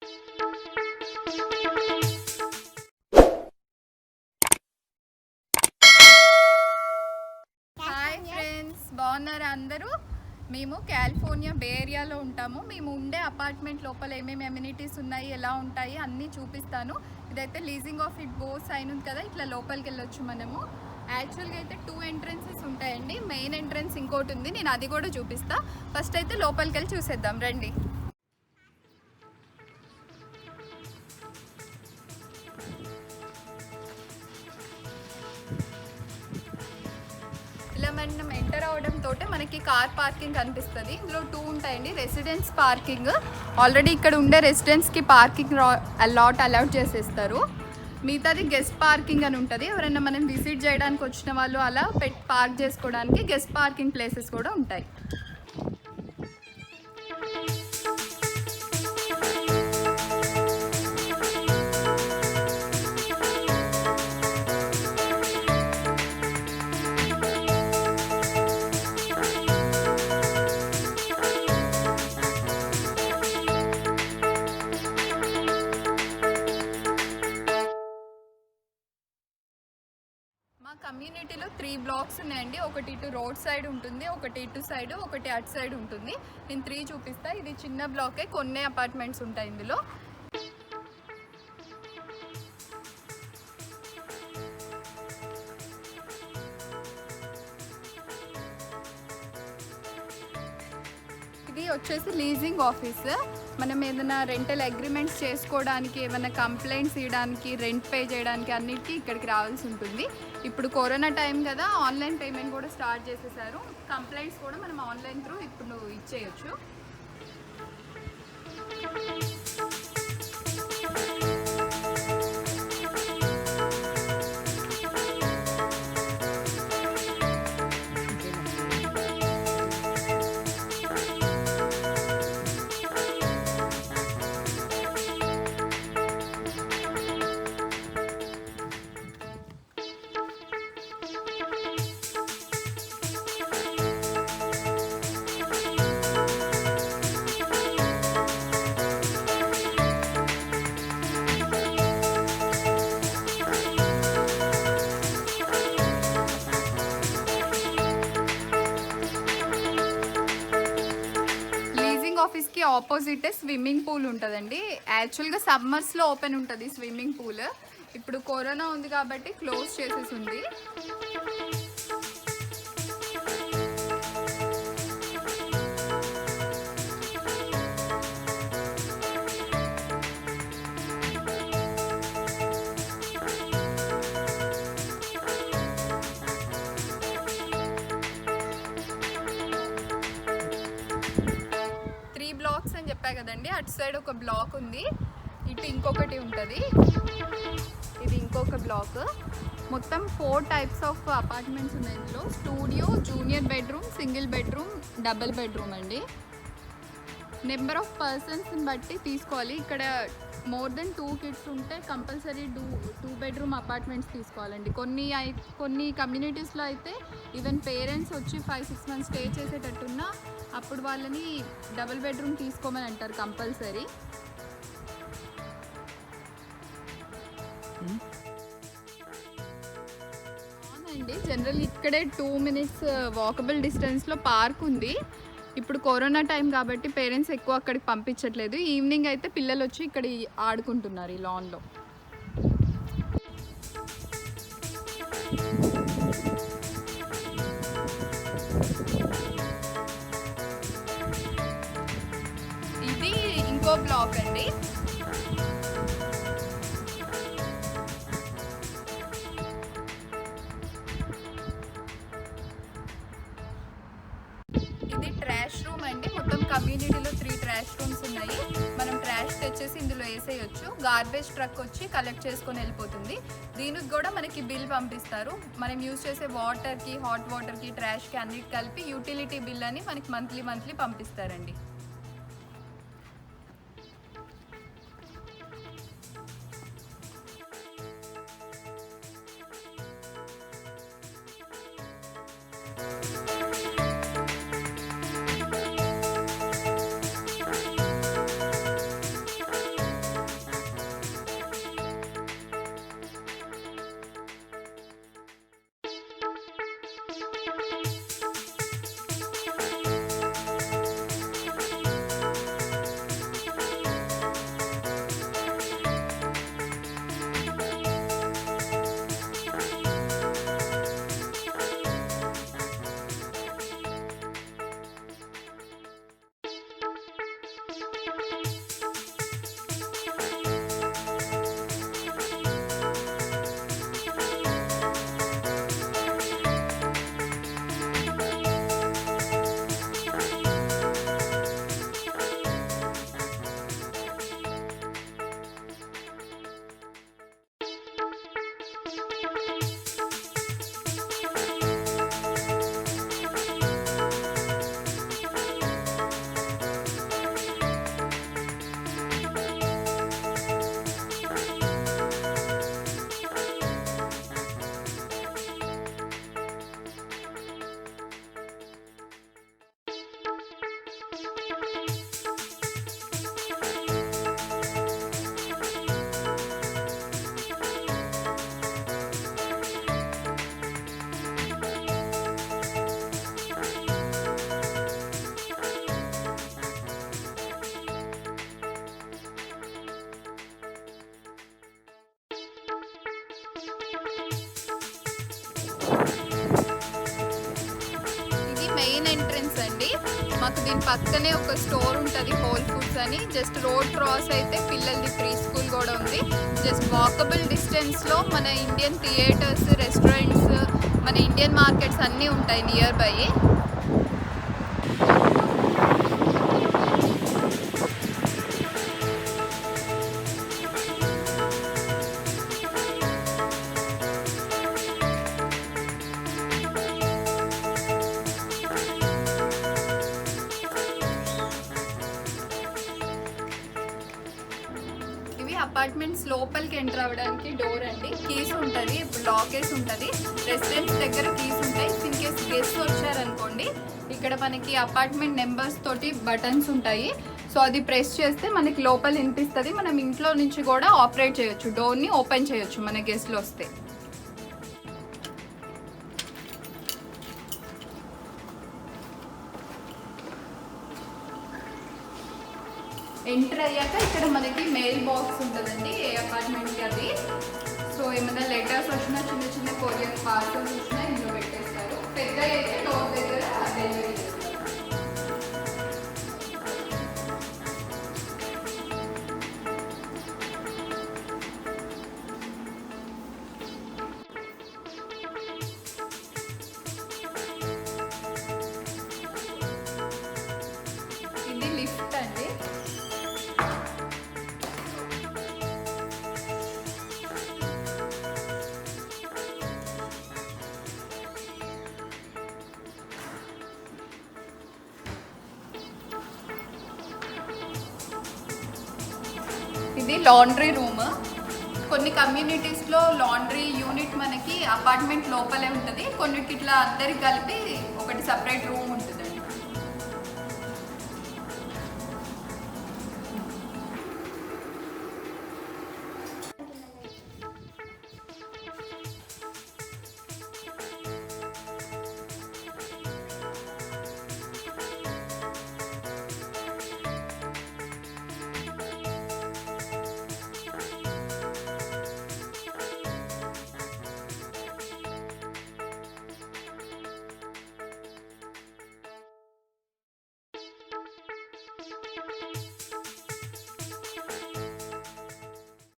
Hi friends, బాగున్నారా అందరూ? మేము కాలిఫోర్నియా బే ఏరియాలో ఉంటాము. మేము ఉండే అపార్ట్మెంట్ లోపల ఏమేమి అమ్యూనిటీస్ ఉన్నాయి, ఎలా ఉంటాయి అన్నీ చూపిస్తాను. ఇదైతే లీజింగ్ ఆఫ్ ఇట్ బో సైన్ ఉంది కదా, ఇట్లా లోపలికి వెళ్ళొచ్చు మనము. యాక్చువల్గా అయితే 2 ఎంట్రన్సెస్ ఉంటాయండి. మెయిన్ ఎంట్రన్స్ ఇంకోటి ఉంది, నేను అది కూడా చూపిస్తా. ఫస్ట్ అయితే లోపలికి వెళ్ళి చూసేద్దాం రండి. ఇలా మనం ఎంటర్ అవడంతో మనకి కార్ పార్కింగ్ కనిపిస్తుంది. ఇందులో 2 ఉంటాయండి. రెసిడెన్స్ పార్కింగ్, ఆల్రెడీ ఇక్కడ ఉండే రెసిడెన్స్కి పార్కింగ్ లాట్ అలౌట్ చేసేస్తారు. మిగతాది గెస్ట్ పార్కింగ్ అని ఉంటుంది. ఎవరైనా మనం విజిట్ చేయడానికి వచ్చిన వాళ్ళు అలా పార్క్ చేసుకోవడానికి గెస్ట్ పార్కింగ్ ప్లేసెస్ కూడా ఉంటాయి. మా కమ్యూనిటీలో 3 బ్లాక్స్ ఉన్నాయండి. ఒకటి ఇటు రోడ్ సైడ్ ఉంటుంది, ఒకటి ఇటు సైడ్, ఒకటి అటు సైడ్ ఉంటుంది. నేను 3 చూపిస్తా. ఇది చిన్న బ్లాకే, కొన్ని అపార్ట్మెంట్స్ ఉంటాయి ఇందులో. ఇది వచ్చేసి లీజింగ్ ఆఫీస్. మనం ఏదైనా రెంటల్ అగ్రిమెంట్స్ చేసుకోవడానికి, ఏమైనా కంప్లైంట్స్ ఇవ్వడానికి, రెంట్ పే చేయడానికి అన్నిటికీ ఇక్కడికి రావాల్సి ఉంటుంది. ఇప్పుడు కరోనా టైం కదా, ఆన్లైన్ పేమెంట్ కూడా స్టార్ట్ చేసేసారు. కంప్లైంట్స్ కూడా మనం ఆన్లైన్ త్రూ ఇప్పుడు ఇచ్చేయచ్చు. ఆఫీస్కి ఆపోజిట్ స్విమ్మింగ్ పూల్ ఉంటుందండి. యాక్చువల్గా సమ్మర్స్లో ఓపెన్ ఉంటుంది స్విమ్మింగ్ పూల్. ఇప్పుడు కరోనా ఉంది కాబట్టి క్లోజ్ చేసేసి ఉంది. బ్లాక్స్ అని చెప్పా కదండి, అటు సైడ్ ఒక బ్లాక్ ఉంది, ఇటు ఇంకొకటి ఉంటుంది, ఇది ఇంకొక బ్లాక్. మొత్తం 4 టైప్స్ ఆఫ్ అపార్ట్మెంట్స్ ఉన్నాయి ఇందులో. Studio, junior bedroom, single bedroom, double bedroom అండి. నెంబర్ ఆఫ్ పర్సన్స్ని బట్టి తీసుకోవాలి. ఇక్కడ మోర్ దెన్ 2 కిడ్స్ ఉంటే కంపల్సరీ 2 బెడ్రూమ్ అపార్ట్మెంట్స్ తీసుకోవాలండి. కొన్ని కమ్యూనిటీస్లో అయితే ఈవెన్ పేరెంట్స్ వచ్చి 5-6 మంత్స్ స్టే చేసేటట్టున్నా అప్పుడు వాళ్ళని డబుల్ బెడ్రూమ్ తీసుకోమని అంటారు కంపల్సరీ. అవునండి, జనరల్ ఇక్కడే 2 మినిట్స్ వాకబుల్ డిస్టెన్స్లో పార్క్ ఉంది. ఇప్పుడు కరోనా టైం కాబట్టి పేరెంట్స్ ఎక్కువ అక్కడికి పంపించట్లేదు. ఈవినింగ్ అయితే పిల్లలు వచ్చి ఇక్కడ ఆడుకుంటున్నారు ఈ లాన్లో. ఇది ఇంకో బ్లాక్ అండి. ఇది ట్రాష్ రూమ్ అండి. మొత్తం కమ్యూనిటీలో 3 ట్రాష్ రూమ్స్ ఉన్నాయి. మనం ట్రాష్ తెచ్చేసి ఇందులో వేసేయచ్చు. గార్బేజ్ ట్రక్ వచ్చి కలెక్ట్ చేసుకొని వెళ్ళిపోతుంది. దీనికి కూడా మనకి బిల్ పంపిస్తారు. మనం యూజ్ చేసే వాటర్కి, హాట్ వాటర్కి, ట్రాష్కి అన్నిటి కలిపి యూటిలిటీ బిల్ అని మనకి మంత్లీ పంపిస్తారండి. మాకు దీని పక్కనే ఒక స్టోర్ ఉంటుంది, హోల్ ఫుడ్స్ అని. జస్ట్ రోడ్ క్రాస్ అయితే పిల్లలది ప్రీ స్కూల్ కూడా ఉంది. జస్ట్ వాకబుల్ డిస్టెన్స్లో మన ఇండియన్ థియేటర్స్, రెస్టారెంట్స్, మన ఇండియన్ మార్కెట్స్ అన్నీ ఉంటాయి నియర్ బై. అపార్ట్మెంట్స్ లోపలికి ఎంటర్ అవ్వడానికి డోర్ అండి. కీస్ ఉంటుంది, లాక్ వేసి ఉంటుంది. రెసిడెంట్స్ దగ్గర కీస్ ఉంటాయి. ఇన్ కేస్ గెస్ట్ వచ్చారనుకోండి, ఇక్కడ మనకి అపార్ట్మెంట్ నెంబర్స్ తోటి బటన్స్ ఉంటాయి. సో అది ప్రెస్ చేస్తే మనకి లోపల వినిపిస్తుంది. మనం ఇంట్లో నుంచి కూడా ఆపరేట్ చేయొచ్చు, డోర్ని ఓపెన్ చేయొచ్చు మన గెస్ట్లు వస్తే. ఎంటర్ అయ్యాక ఇక్కడ మనకి మెయిల్ బాక్స్ ఉంటుందండి, ఏ అపార్ట్మెంట్కి అది. సో ఏమైనా లెటర్స్ వచ్చినా, చిన్న చిన్న కొరియర్ పార్సల్స్ వచ్చినా ఇందులో పెట్టేస్తారు. పెద్ద అయితే డోర్ దగ్గర డెలివరీ చేస్తారు. ఇది లిఫ్ట్ అండి. ఇది లాండ్రీ రూమ్. కొన్ని కమ్యూనిటీస్లో లాండ్రీ యూనిట్ మనకి అపార్ట్మెంట్ లోపలే ఉంటుంది, కొన్నిటి ఇట్లా అందరికి కలిపి ఒకటి సపరేట్ రూమ్